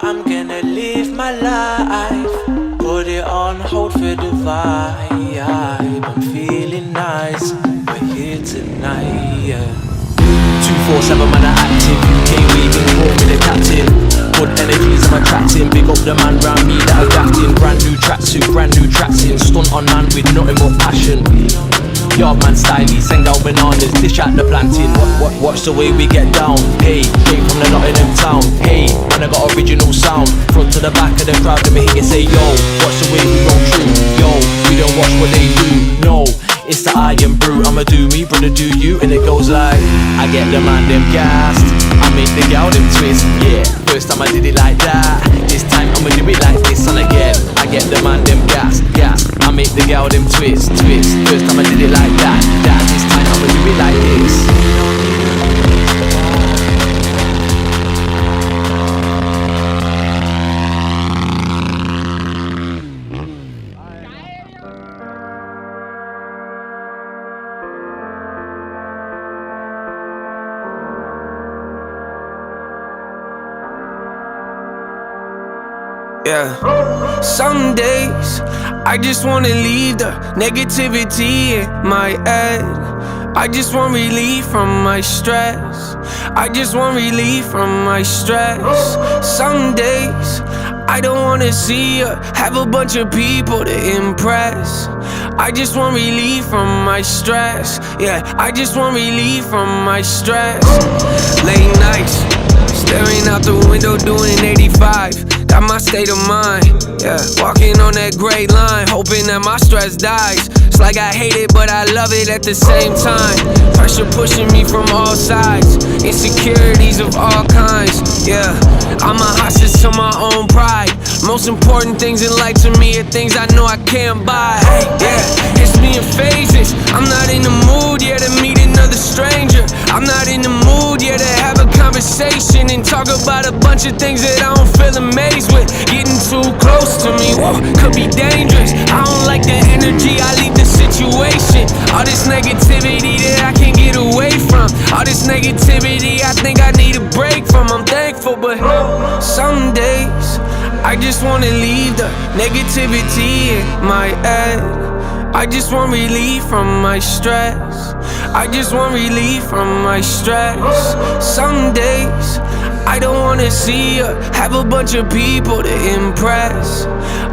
I'm gonna live my life, put it on hold for the vibe. I'm feeling nice, we're here tonight, yeah. 247 man are active, UK waving, call me the captain. Good energies I'm attracting, big up the man round me that are acting. Brand new tracksuit, brand new tracks in, stunt on man with nothing but passion. Yard man stylies, send out bananas, dish out the planting. Watch the way we get down, hey, came from the Nottingham town. Hey, man I got original sound, front to the back of the crowd, let me hear you say yo. Watch the way we roll through, yo, we don't watch what they do, no. It's the iron brew, I'ma do me, brother do you. And it goes like, I get the man them gassed, I make the gal them twist. Yeah, first time I did it like that, this time I'ma do it like this. And again, I get the man them gassed, I make the gal them twist. First time I did it like that, this time I'ma do it like this. Yeah, some days I just wanna leave the negativity in my head. I just want relief from my stress. I just want relief from my stress. Some days I don't wanna see or have a bunch of people to impress. I just want relief from my stress. Yeah, I just want relief from my stress. Late nights, staring out the window doing 85. Got my state of mind, yeah. Walking on that gray line, hoping that my stress dies. It's like I hate it, but I love it at the same time. Pressure pushing me from all sides, insecurities of all kinds, yeah. I'm a hostage to my own pride. Most important things in life to me are things I know I can't buy, yeah. It's me in phases, I'm not in the mood yet to meet another stranger. I'm not in the mood yet to have a conversation and talk about a bunch of things that I don't feel amazed with. Getting too close to me, whoa, could be dangerous. I don't like the energy, I leave the situation. All this negativity that I can't get away from, all this negativity I think I need a break from. I'm thankful, but some days I just wanna leave the negativity in my head. I just want relief from my stress. I just want relief from my stress. Some days I don't wanna see or have a bunch of people to impress.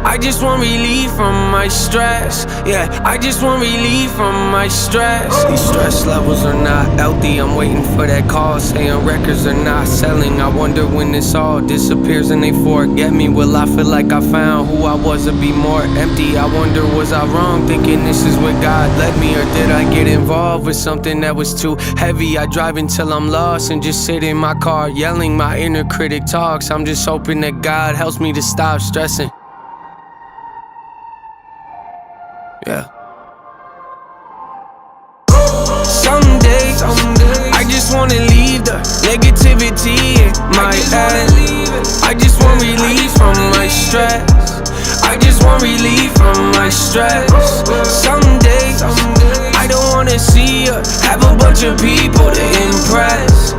I just want relief from my stress. Yeah, I just want relief from my stress. These stress levels are not healthy. I'm waiting for that call saying records are not selling. I wonder when this all disappears and they forget me. Will I feel like I found who I was or be more empty? I wonder, was I wrong thinking this is where God led me? Or did I get involved with something that was too heavy? I drive until I'm lost and just sit in my car yelling. My inner critic talks. I'm just hoping that God helps me to stop stressing. Yeah. Some days I just wanna leave the negativity in my head. I just want relief from my stress. I just want relief from my stress. Some days I don't wanna see or have a bunch of people to impress.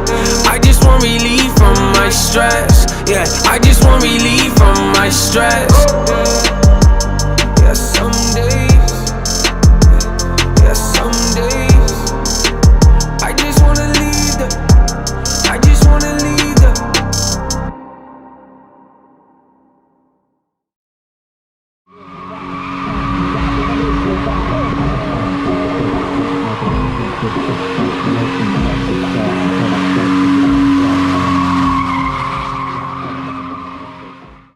I just want relief from my stress. Yeah, I just want relief from my stress.